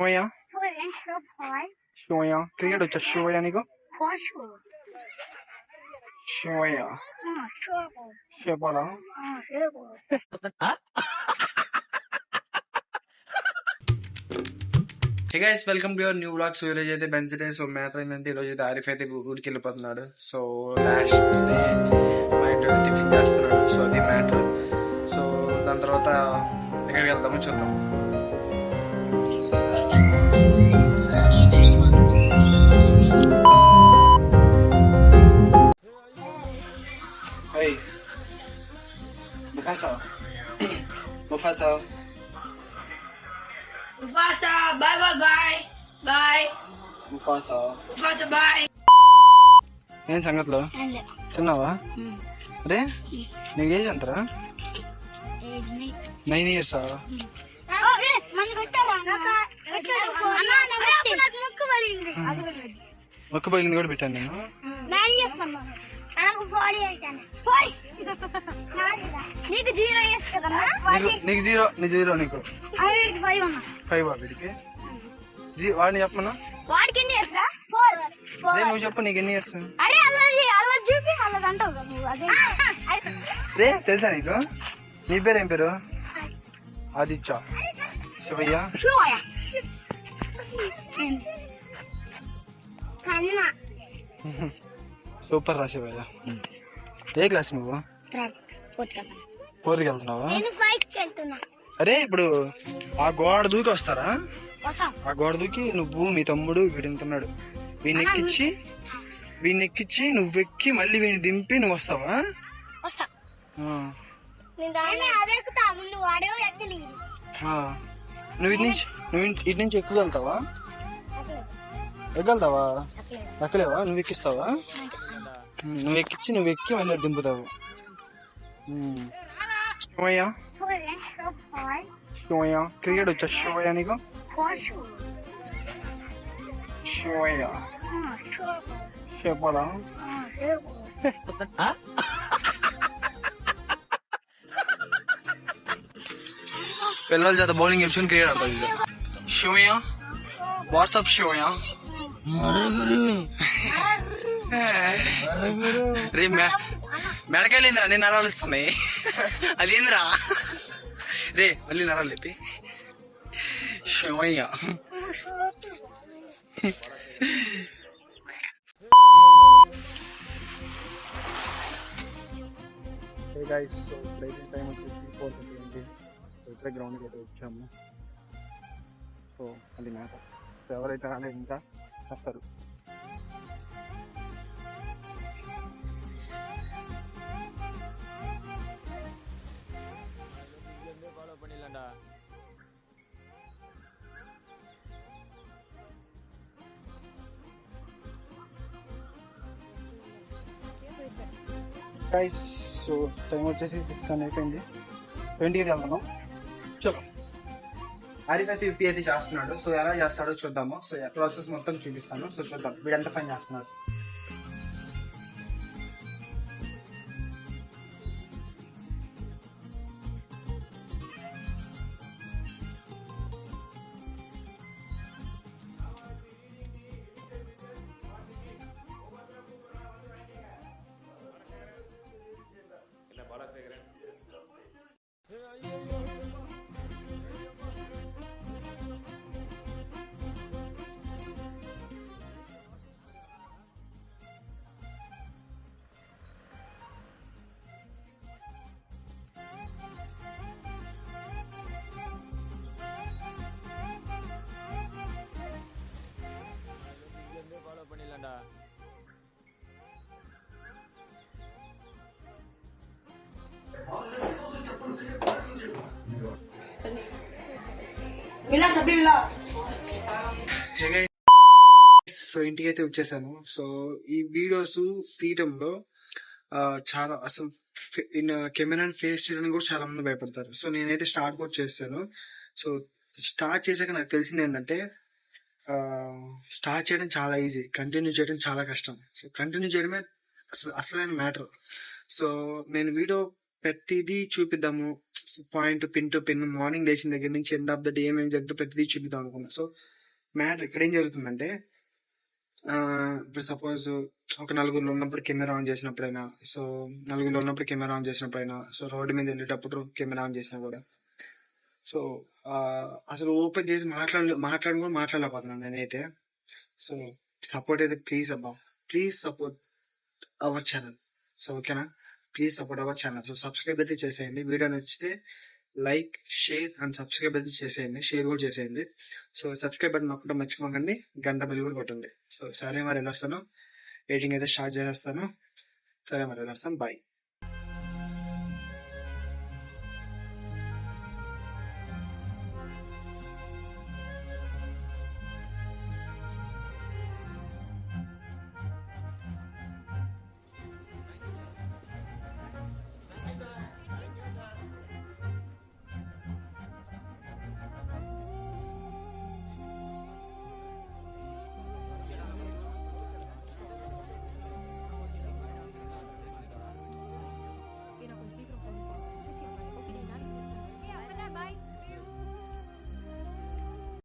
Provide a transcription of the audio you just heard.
Shoya. Shoya. Cricket వచ్చా shoya నీకు? Shoya. Shepala. Hey guys, welcome to your new vlog. So ఈరోజు అయితే Wednesday. So matter ఏంటంటే ఈరోజు అయితే ఆరిఫ్ అయితే ఊరికి వెళ్ళిపోతున్నాడు. సో లాస్ట్ డే మా ఇంట్లో టిఫిన్ చేస్తున్నాడు. సో అది మ్యాటర్. సో దాని తర్వాత ఎక్కడికి వెళ్తామో చూద్దాం. Hey, Mufasa. Mufasa. Mufasa, bye bye bye. Bye. Mufasa. Mufasa, bye. ఏం సంగతిలో తిన్నావా? అరే నీకు ఏజ్ ఎంతరా? 9 years. మొక్క పగిలింది కూడా పెట్టాను నేను. నీకు జీరో నీకు 5 వీడికి. వాడిని చెప్పమన్నా. నువ్వు చెప్పు, నీకు ఎన్ని ఇయర్స్? రే తెలుసా నీకు? నీ పేరు ఏం పేరు? ఆదిత్య. శివయ్య. సూపర్ రా శివయ్య. ఏ క్లాస్ నువ్వు? 4th వెళ్తున్నావా? అరే ఇప్పుడు ఆ గోడ దూకి వస్తారా? ఆ గోడ దూకి నువ్వు, మీ తమ్ముడు, వీడు తింటున్నాడు, వీడిని ఎక్కించి నువ్వెక్కి మళ్ళీ వీడిని దింపి నువ్వు వస్తావా? నువ్వు ఇటు నుంచి ఎక్కగలుగుతావా? ఎక్కగలుగుతావా? ఎక్కలేవా? నువ్వు ఎక్కిస్తావా? నువ్వు ఎక్కి మళ్ళీ దింపుతావు. క్రికెట్ వచ్చా షోయా నీకు? షోయా. చెప్పాలా? పిల్లల చేత బౌలింగ్ చెప్పుకొని క్రికెట్ ఆడతారు. షోయా, వాట్సాప్ షోయా. రే మెడకాయలేందిరా, నేను నరాలు ఇస్తున్నాయి. అదేందిరా రే, మళ్ళీ నరాలు చెప్పి షోయ్యా. టైం వచ్చేసి 4:30. ఇప్పుడే గ్రౌండ్కి అయితే వచ్చాము. సో అది మ్యాటర్. ఎవరైతే రాలేదు ఇంకా వస్తారు. గైస్, సో టైం వచ్చేసి 6 అయిపోయింది. 20కి వెళ్తున్నాం. చలో. ఆరిఫ్ అయితే యూపీ అయితే చేస్తున్నాడు. సో ఎలా చేస్తాడో చూద్దాము. సో ప్రాసెస్ మొత్తం చూపిస్తాను. సో చూద్దాం వీడు ఎంత ఫైన్ చేస్తున్నాడు. సో ఇంటికి అయితే వచ్చేసాను. సో ఈ వీడియోస్ తీయటంలో చాలా అసలు కెమెరాని ఫేస్ చేయడానికి కూడా చాలా మంది భయపడతారు. సో నేనైతే స్టార్ట్ కూడా చేస్తాను. సో స్టార్ట్ చేశాక నాకు తెలిసింది ఏంటంటే స్టార్ట్ చేయడం చాలా ఈజీ, కంటిన్యూ చేయడం చాలా కష్టం. సో కంటిన్యూ చేయడమే అసలైన మ్యాటర్. సో నేను వీడియో ప్రతిదీ చూపిద్దాము, point pin to pin, morning లేచిన దగ్గర నుంచి ఎండ్ ఆఫ్ ద డే ఏమేమి జరుగుతుందో ప్రతిదీ చూపిద్దాం అనుకున్నా. సో మ్యాటర్ ఇక్కడ ఏం జరుగుతుందంటే, ఇప్పుడు సపోజ్ ఒక నలుగురు ఉన్నప్పుడు కెమెరా ఆన్ చేసినప్పుడైనా, సో రోడ్డు మీద వెళ్ళేటప్పుడు కెమెరా ఆన్ చేసినా కూడా, సో అసలు ఓపెన్ చేసి మాట్లాడలేకపోతున్నాను నేనైతే. సో సపోర్ట్ అయితే please support our channel. So ఓకేనా, please support our channel. So subscribe అయితే చేసేయండి, వీడియో నచ్చితే లైక్, షేర్ అండ్ సబ్స్క్రైబ్ అయితే చేసేయండి, షేర్ కూడా చేసేయండి. సో సబ్స్క్రైబ్ బటన్ నొక్కడం మర్చిపోకండి, గంట బెల్ కూడా కొట్టండి. సో సరే మరి వెళ్ళొస్తాను, ఎడిటింగ్ అయితే స్టార్ట్ చేసేస్తాను. సరే మరి వెళ్ళొస్తాను, బాయ్.